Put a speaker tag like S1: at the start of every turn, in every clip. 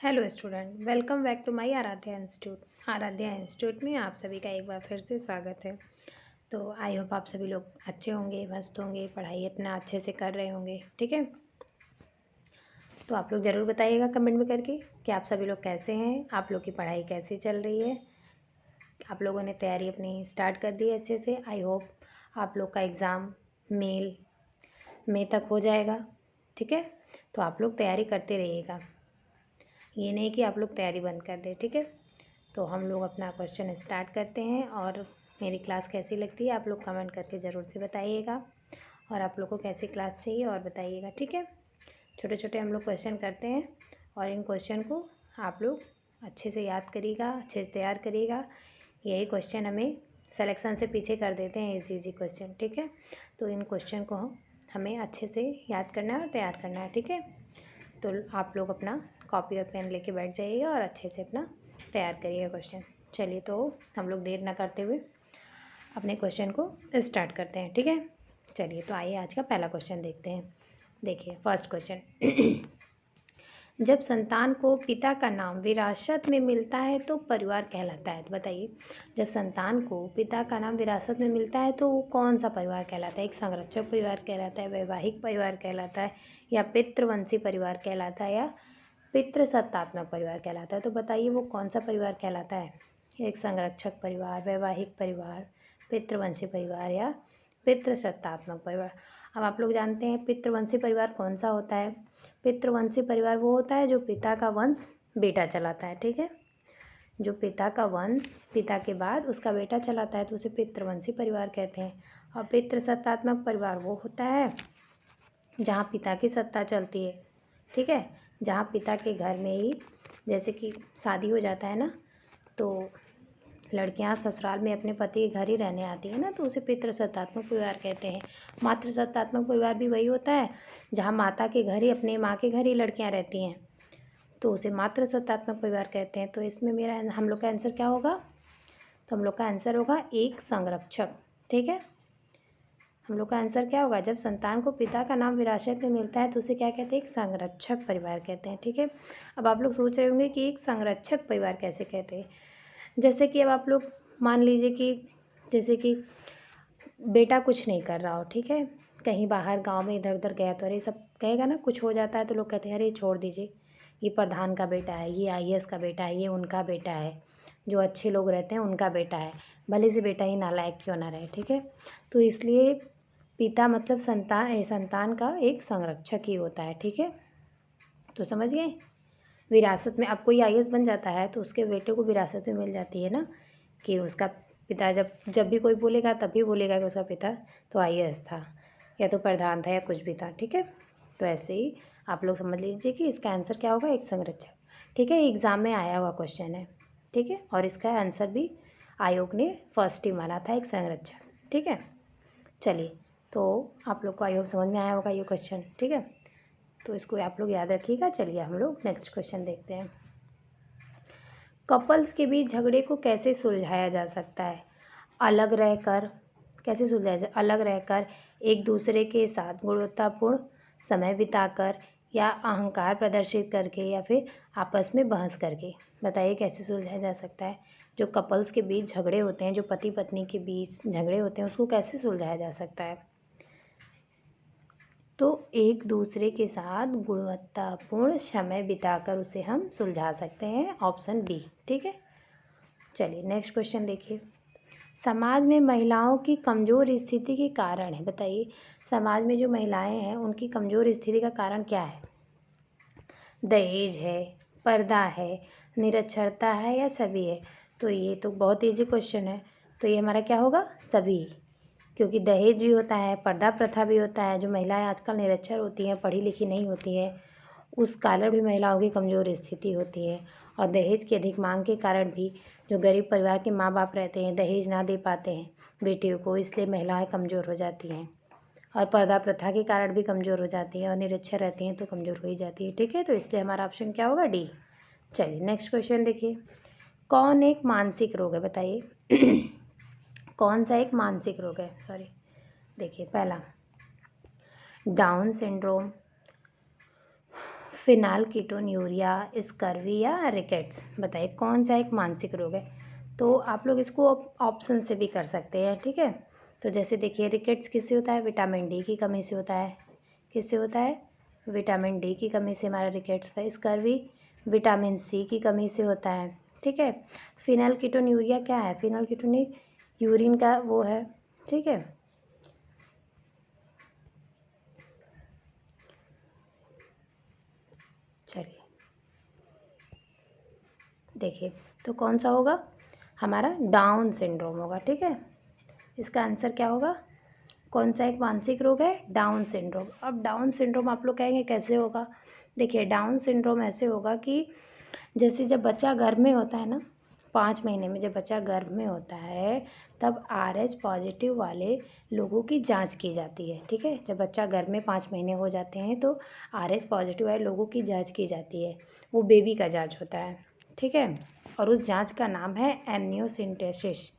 S1: Hello student, welcome back to my Aradhya institute में आप सभी का एक बार फिर से स्वागत है। तो आई होप आप सभी लोग अच्छे होंगे, मस्त होंगे, पढ़ाई अपना अच्छे से कर रहे होंगे। ठीक है, तो आप लोग ज़रूर बताइएगा कमेंट में करके कि आप सभी लोग कैसे हैं, आप लोग की पढ़ाई कैसी चल रही है। आप लोगों ने तैयारी अपनी स्टार्ट कर दी है अच्छे से। आई होप आप लोग का एग्ज़ाम मई तक हो जाएगा। ठीक है, तो आप लोग तैयारी करते रहिएगा, ये नहीं कि आप लोग तैयारी बंद कर दें। ठीक है, तो हम लोग अपना क्वेश्चन स्टार्ट करते हैं। और मेरी क्लास कैसी लगती है आप लोग कमेंट करके ज़रूर से बताइएगा, और आप लोग को कैसी क्लास चाहिए और बताइएगा। ठीक है, छोटे छोटे हम लोग क्वेश्चन करते हैं, और इन क्वेश्चन को आप लोग अच्छे से याद करिएगा, अच्छे से तैयार करिएगा। यही क्वेश्चन हमें सिलेक्शन से पीछे कर देते हैं, इजी क्वेश्चन। ठीक है, तो इन क्वेश्चन को हमें अच्छे से याद करना है और तैयार करना है। ठीक है, तो आप लोग अपना कॉपी और पेन लेके बैठ जाइएगा और अच्छे से अपना तैयार करिएगा क्वेश्चन। चलिए, तो हम लोग देर ना करते हुए अपने क्वेश्चन को स्टार्ट करते हैं। ठीक है, चलिए, तो आइए आज का पहला क्वेश्चन देखते हैं। देखिए फर्स्ट क्वेश्चन जब संतान को पिता का नाम विरासत में मिलता है तो परिवार कहलाता है। तो बताइए, जब संतान को पिता का नाम विरासत में मिलता है तो वो कौन सा परिवार कहलाता है? एक संरक्षक परिवार कहलाता है, वैवाहिक परिवार कहलाता है, या पितृवंशी परिवार कहलाता है, या पितृसत्तात्मक परिवार कहलाता है? तो बताइए वो कौन सा परिवार कहलाता है? एक संरक्षक परिवार, वैवाहिक परिवार, पितृवंशी परिवार, या पितृसत्तात्मक परिवार? अब आप लोग जानते हैं पितृवंशी परिवार कौन सा होता है। पितृवंशी परिवार वो होता है जो पिता का वंश बेटा चलाता है। ठीक है, जो पिता का वंश पिता के बाद उसका बेटा चलाता है तो उसे पितृवंशी परिवार कहते हैं। और पितृसत्तात्मक परिवार वो होता है जहाँ पिता की सत्ता चलती है। ठीक है, जहाँ पिता के घर में ही, जैसे कि शादी हो जाता है ना, तो लड़कियां ससुराल में अपने पति के घर ही रहने आती है ना, तो उसे पितृसत्तात्मक परिवार कहते हैं। मातृसत्तात्मक परिवार भी वही होता है जहाँ माता के घर ही, अपने माँ के घर ही लड़कियां रहती हैं, तो उसे मातृसत्तात्मक परिवार कहते हैं। तो इसमें हम लोग का आंसर क्या होगा? तो हम लोग का आंसर होगा एक संरक्षक। ठीक है, हम लोग का आंसर क्या होगा? जब संतान को पिता का नाम विरासत में मिलता है तो उसे क्या कहते हैं? एक संरक्षक परिवार कहते हैं। ठीक है, अब आप लोग सोच रहे होंगे कि एक संरक्षक परिवार कैसे कहते हैं। जैसे कि अब आप लोग मान लीजिए कि जैसे कि बेटा कुछ नहीं कर रहा हो, ठीक है, कहीं बाहर गांव में इधर उधर गया, तो अरे सब कहेगा ना, कुछ हो जाता है तो लोग कहते हैं अरे छोड़ दीजिए, ये प्रधान का बेटा है, ये आईएएस का बेटा है, ये उनका बेटा है, जो अच्छे लोग रहते हैं उनका बेटा है, भले से बेटा ही नालायक क्यों ना रहे। ठीक है, तो इसलिए पिता मतलब संतान का एक संरक्षक ही होता है। ठीक है, तो समझ गए। विरासत में अब कोई आईएएस बन जाता है तो उसके बेटे को विरासत में मिल जाती है ना, कि उसका पिता जब जब भी कोई बोलेगा तब भी बोलेगा कि उसका पिता तो आईएएस था, या तो प्रधान था, या कुछ भी था। ठीक है, तो ऐसे ही आप लोग समझ लीजिए कि इसका आंसर क्या होगा? एक संरक्षक। ठीक है, एग्ज़ाम में आया हुआ क्वेश्चन है। ठीक है, और इसका आंसर भी आयोग ने फर्स्ट ही माना था, एक संरक्षक। ठीक है, चलिए, तो आप लोग को आई होप समझ में आया होगा ये क्वेश्चन। ठीक है, तो इसको आप लोग याद रखिएगा। चलिए हम लोग नेक्स्ट क्वेश्चन देखते हैं। कपल्स के बीच झगड़े को कैसे सुलझाया जा सकता है? अलग रहकर कैसे सुलझाया जाए? अलग रहकर, एक दूसरे के साथ गुणवत्तापूर्ण समय बिताकर, या अहंकार प्रदर्शित करके, या फिर आपस में बहस करके? बताइए कैसे सुलझाया जा सकता है? जो कपल्स के बीच झगड़े होते हैं, जो पति पत्नी के बीच झगड़े होते हैं, उसको कैसे सुलझाया जा सकता है? तो एक दूसरे के साथ गुणवत्तापूर्ण समय बिताकर उसे हम सुलझा सकते हैं, ऑप्शन बी। ठीक है, चलिए नेक्स्ट क्वेश्चन देखिए। समाज में महिलाओं की कमज़ोर स्थिति के कारण है। बताइए, समाज में जो महिलाएं हैं उनकी कमज़ोर स्थिति का कारण क्या है? दहेज है, पर्दा है, निरक्षरता है, या सभी है? तो ये तो बहुत ईजी क्वेश्चन है, तो ये हमारा क्या होगा? सभी, क्योंकि दहेज भी होता है, पर्दा प्रथा भी होता है, जो महिलाएं आजकल निरक्षर होती हैं, पढ़ी लिखी नहीं होती हैं, उस कारण भी महिलाओं की कमज़ोर स्थिति होती है। और दहेज की अधिक मांग के कारण भी जो गरीब परिवार के माँ बाप रहते हैं, दहेज ना दे पाते हैं बेटियों को, इसलिए महिलाएं कमज़ोर हो जाती हैं। और पर्दा प्रथा के कारण भी कमज़ोर हो जाती हैं, और निरक्षर रहती हैं तो कमज़ोर हो ही जाती है। ठीक है, तो इसलिए हमारा ऑप्शन क्या होगा? डी। चलिए नेक्स्ट क्वेश्चन देखिए। कौन एक मानसिक रोग है? बताइए कौन सा एक मानसिक रोग है? सॉरी, देखिए पहला डाउन सिंड्रोम, फिनाइलकीटोन्यूरिया, स्कर्वी या रिकेट्स, बताइए कौन सा एक मानसिक रोग है। तो आप लोग इसको ऑप्शन से भी कर सकते हैं, ठीक है। तो जैसे देखिए रिकेट्स किससे होता है, विटामिन डी की कमी से होता है। किससे होता है, विटामिन डी की कमी से हमारा रिकेट्स होता है। स्कर्वी विटामिन सी की कमी से होता है, ठीक है। फिनाइलकीटोन्यूरिया क्या है, फिनाइलकीटोन्यूरिया यूरिन का वो है, ठीक है। चलिए देखिए, तो कौन सा होगा, हमारा डाउन सिंड्रोम होगा, ठीक है। इसका आंसर क्या होगा, कौन सा एक मानसिक रोग है, डाउन सिंड्रोम। अब डाउन सिंड्रोम आप लोग कहेंगे कैसे होगा, देखिए डाउन सिंड्रोम ऐसे होगा कि जैसे जब बच्चा गर्भ में होता है ना, 5 महीने में जब बच्चा गर्भ में होता है तब RH पॉजिटिव वाले लोगों की जांच की जाती है, ठीक है। जब बच्चा गर्भ में 5 महीने हो जाते हैं तो RH पॉजिटिव वाले लोगों की जांच की जाती है, वो बेबी का जांच होता है, ठीक है। और उस जांच का नाम है एमनियोसेंटेसिस।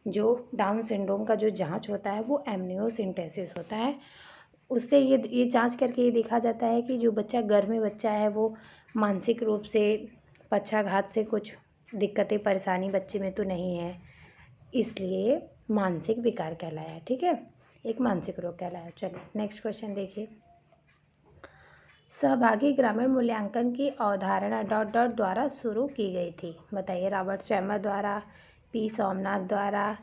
S1: जो डाउन सिंड्रोम का जो जांच होता है वो एमनियोसेंटेसिस होता है। उससे ये जांच करके ये देखा जाता है कि जो बच्चा गर्भ में बच्चा है वो मानसिक रूप से पक्षाघात से कुछ दिक्कतें परेशानी बच्चे में तो नहीं है, इसलिए मानसिक विकार कहलाया, ठीक है, एक मानसिक रोग कहलाया। चलिए नेक्स्ट क्वेश्चन देखिए, सहभागी ग्रामीण मूल्यांकन की अवधारणा डॉट डॉट द्वारा शुरू की गई थी, बताइए रॉबर्ट चैमर द्वारा, P सोमनाथ द्वारा,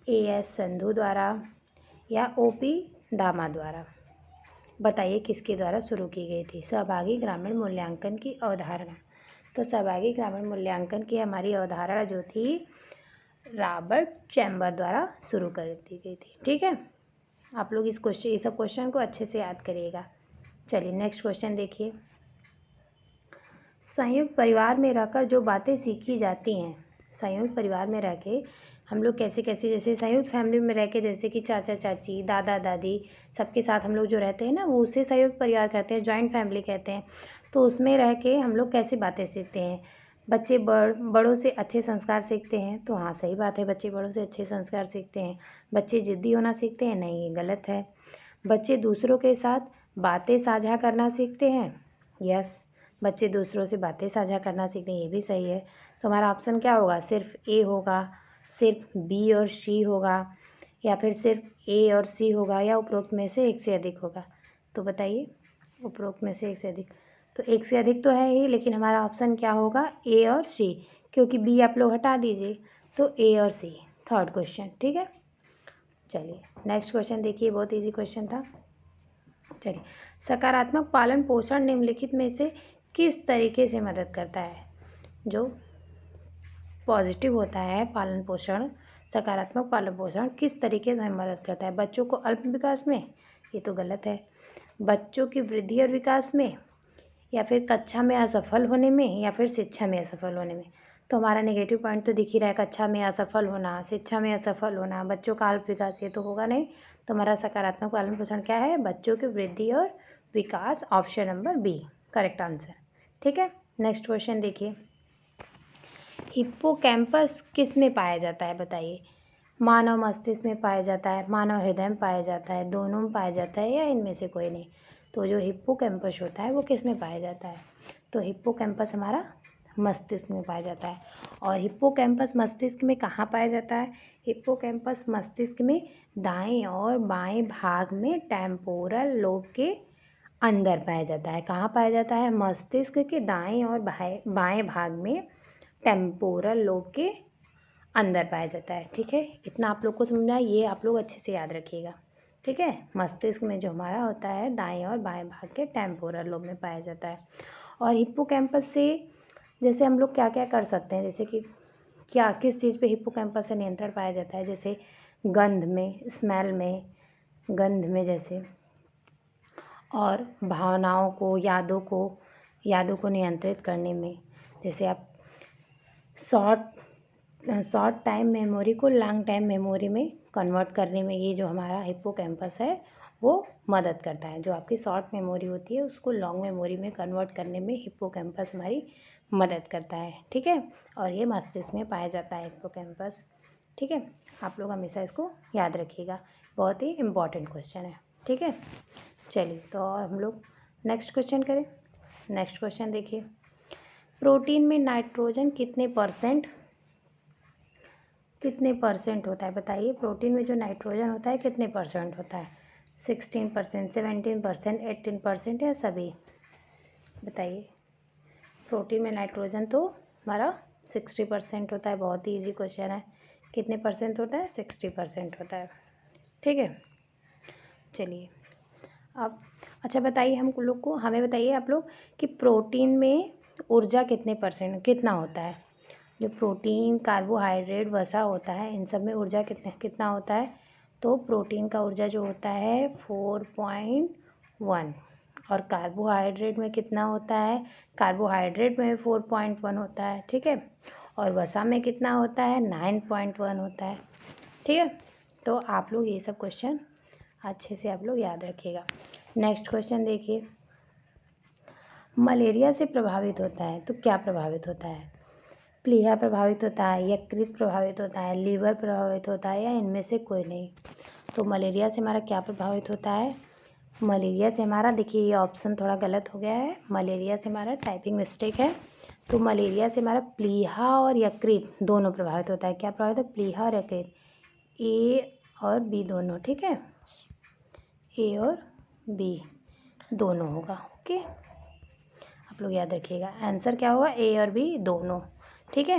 S1: AS संधू द्वारा या OP दामा द्वारा, बताइए किसके द्वारा शुरू की गई थी सहभागी ग्रामीण मूल्यांकन की अवधारणा। तो सहभागी ग्रामीण मूल्यांकन की हमारी अवधारणा जो थी रॉबर्ट चैम्बर द्वारा शुरू कर दी गई थी, ठीक है। आप लोग ये सब क्वेश्चन को अच्छे से याद करिएगा। चलिए नेक्स्ट क्वेश्चन देखिए, संयुक्त परिवार में रहकर जो बातें सीखी जाती हैं, संयुक्त परिवार में रह के हम लोग कैसे कैसे, जैसे संयुक्त फैमिली में रह के जैसे कि चाचा चाची दादा दादी सबके साथ हम लोग जो रहते हैं ना वो उसे संयुक्त परिवार कहते हैं, जॉइंट फैमिली कहते हैं। तो उसमें रह के हम लोग कैसी बातें सीखते हैं, बच्चे बड़ों से अच्छे संस्कार सीखते हैं, तो हाँ सही बात है, बच्चे बड़ों से अच्छे संस्कार सीखते हैं। बच्चे ज़िद्दी होना सीखते हैं, नहीं ये गलत है। बच्चे दूसरों के साथ बातें साझा करना सीखते हैं, यस, बच्चे दूसरों से बातें साझा करना सीखते हैं, ये भी सही है। तो हमारा ऑप्शन क्या होगा, सिर्फ ए होगा, सिर्फ बी और सी होगा, या फिर सिर्फ ए और सी होगा, या उपरोक्त में से एक से अधिक होगा। तो बताइए उपरोक्त में से एक से अधिक, तो एक से अधिक तो है ही, लेकिन हमारा ऑप्शन क्या होगा, ए और सी, क्योंकि बी आप लोग हटा दीजिए, तो ए और सी, थर्ड क्वेश्चन, ठीक है। चलिए नेक्स्ट क्वेश्चन देखिए, बहुत ईजी क्वेश्चन था। चलिए, सकारात्मक पालन पोषण निम्नलिखित में से किस तरीके से मदद करता है, जो पॉजिटिव होता है पालन पोषण, सकारात्मक पालन पोषण किस तरीके से हमें मदद करता है, बच्चों को अल्प विकास में, ये तो गलत है, बच्चों की वृद्धि और विकास में, या फिर कक्षा में असफल होने में, या फिर शिक्षा में असफल होने में। तो हमारा नेगेटिव पॉइंट तो दिख ही रहा है, कक्षा में असफल होना, शिक्षा में असफल होना, बच्चों का अल्प विकास, ये तो होगा नहीं। तो हमारा सकारात्मक पालन पोषण क्या है, बच्चों की वृद्धि और विकास, option number B correct answer, ठीक है। नेक्स्ट क्वेश्चन देखिए, हिप्पोकैम्पस किस में पाया जाता है, बताइए, मानव मस्तिष्क में पाया जाता है, मानव हृदय में पाया जाता है, दोनों में पाया जाता है, या इनमें से कोई नहीं। तो जो हिप्पोकैम्पस होता है वो किस में पाया जाता है, तो हिप्पोकैम्पस हमारा मस्तिष्क में पाया जाता है। और हिप्पोकैम्पस मस्तिष्क में कहाँ पाया जाता है, हिप्पोकैम्पस मस्तिष्क में दाएं और बाएं भाग में टेम्पोरल लोब के अंदर पाया जाता है। कहाँ पाया जाता है, मस्तिष्क के दाएं और बाएं भाग में टेम्पोरल लोब के अंदर पाया जाता है, ठीक है। इतना आप लोग को समझना है, ये आप लोग अच्छे से याद रखिएगा, ठीक है। मस्तिष्क में जो हमारा होता है दाएं और बाएं भाग के टेम्पोरल लोब में पाया जाता है। और हिप्पोकैम्पस से जैसे हम लोग क्या क्या कर सकते हैं, जैसे कि क्या किस चीज़ पे हिप्पोकैम्पस से नियंत्रण पाया जाता है, जैसे गंध में, स्मेल में, गंध में जैसे, और भावनाओं को, यादों को नियंत्रित करने में, जैसे आप शॉर्ट टाइम मेमोरी को लॉन्ग टाइम मेमोरी में कन्वर्ट करने में ये जो हमारा हिप्पोकैम्पस है वो मदद करता है। जो आपकी शॉर्ट मेमोरी होती है उसको लॉन्ग मेमोरी में कन्वर्ट करने में हिप्पोकैम्पस हमारी मदद करता है, ठीक है। और ये मस्तिष्क में पाया जाता है हिप्पोकैम्पस, ठीक है। आप लोग हमेशा इसको याद रखिएगा, बहुत ही इम्पॉर्टेंट क्वेश्चन है, ठीक है। चलिए तो हम लोग नेक्स्ट क्वेश्चन करें। नेक्स्ट क्वेश्चन देखिए, प्रोटीन में नाइट्रोजन कितने परसेंट होता है, बताइए। प्रोटीन में जो नाइट्रोजन होता है कितने परसेंट होता है? 16%, 17%, 18% या सभी? बताइए। प्रोटीन में नाइट्रोजन तो हमारा 60% होता है। बहुत ही ईजी क्वेश्चन है। कितने परसेंट होता है? 60% होता है। ठीक है, चलिए अब अच्छा बताइए हमें बताइए आप लोग कि प्रोटीन में ऊर्जा कितना होता है? जो प्रोटीन, कार्बोहाइड्रेट, वसा होता है, इन सब में ऊर्जा कितना होता है? तो प्रोटीन का ऊर्जा जो होता है 4.1, और कार्बोहाइड्रेट में कितना होता है? कार्बोहाइड्रेट में 4.1 होता है। ठीक है, और वसा में कितना होता है? 9.1 होता है। ठीक है, तो आप लोग ये सब क्वेश्चन अच्छे से आप लोग याद रखिएगा। नेक्स्ट क्वेश्चन देखिए, मलेरिया से प्रभावित होता है तो क्या प्रभावित होता है? प्लीहा प्रभावित होता है, यकृत प्रभावित होता है, लीवर प्रभावित होता है, या इनमें से कोई नहीं? तो मलेरिया से हमारा क्या प्रभावित होता है? मलेरिया से हमारा, देखिए ये ऑप्शन थोड़ा गलत हो गया है। मलेरिया से हमारा टाइपिंग मिस्टेक है। तो मलेरिया से हमारा प्लीहा और यकृत दोनों प्रभावित होता है। क्या प्रभावित है? प्लीहा और यकृत, ए और बी दोनों। ठीक है, ए और बी दोनों होगा। ओके, आप लोग याद रखिएगा। आंसर क्या होगा? ए और बी दोनों। ठीक है,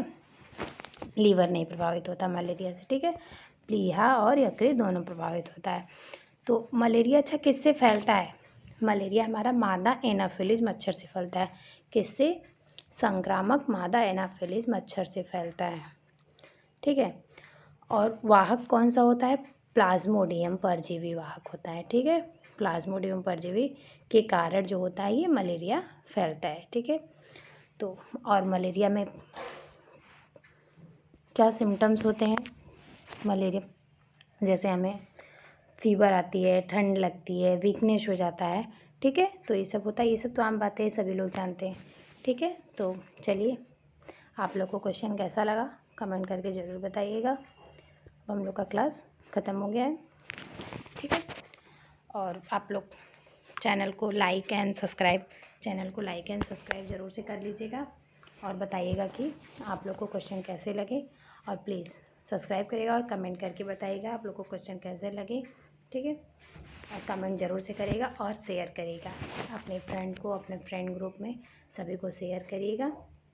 S1: लीवर नहीं प्रभावित होता मलेरिया से। ठीक है, प्लीहा और यकृत दोनों प्रभावित होता है। तो मलेरिया अच्छा किससे फैलता है? मलेरिया हमारा मादा एनाफिलीज मच्छर से फैलता है। किससे? संक्रामक मादा एनाफिलीज मच्छर से फैलता है। ठीक है, और वाहक कौन सा होता है? प्लाज्मोडियम परजीवी वाहक होता है। ठीक है, प्लाज्मोडियम परजीवी के कारण जो होता है ये मलेरिया फैलता है। ठीक है, तो और मलेरिया में क्या सिम्टम्स होते हैं? मलेरिया जैसे हमें फीवर आती है, ठंड लगती है, वीकनेस हो जाता है। ठीक है, तो ये सब होता है। ये सब तो आम बातें सभी लोग जानते हैं। ठीक है, तो चलिए, आप लोग को क्वेश्चन कैसा लगा कमेंट करके ज़रूर बताइएगा। हम लोग का क्लास ख़त्म हो गया है। ठीक है, और आप लोग चैनल को लाइक एंड सब्सक्राइब ज़रूर से कर लीजिएगा, और बताइएगा कि आप लोग को क्वेश्चन कैसे लगे, और प्लीज़ सब्सक्राइब करिएगा और कमेंट करके बताइएगा आप लोग को क्वेश्चन कैसे लगे। ठीक है, और कमेंट ज़रूर से करिएगा और शेयर करिएगा अपने फ्रेंड को, अपने फ्रेंड ग्रुप में सभी को शेयर करिएगा।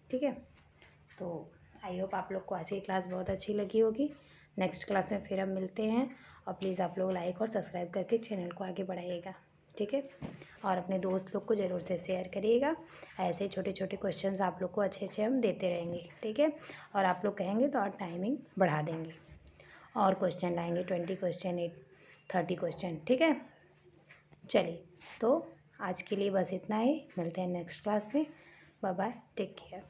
S1: ठीक है, तो आई होप आप लोग को आज की क्लास बहुत अच्छी लगी होगी। नेक्स्ट क्लास में फिर हम मिलते हैं, और प्लीज़ आप लोग लाइक और सब्सक्राइब करके चैनल को आगे बढ़ाइएगा। ठीक है, और अपने दोस्त लोग को ज़रूर से शेयर करिएगा। ऐसे छोटे छोटे क्वेश्चंस आप लोग को अच्छे हम देते रहेंगे। ठीक है, और आप लोग कहेंगे तो और टाइमिंग बढ़ा देंगे, और क्वेश्चन लाएंगे 20 क्वेश्चन, 30 क्वेश्चन। ठीक है, चलिए, तो आज के लिए बस इतना ही। मिलते हैं नेक्स्ट क्लास में। Bye bye, take care.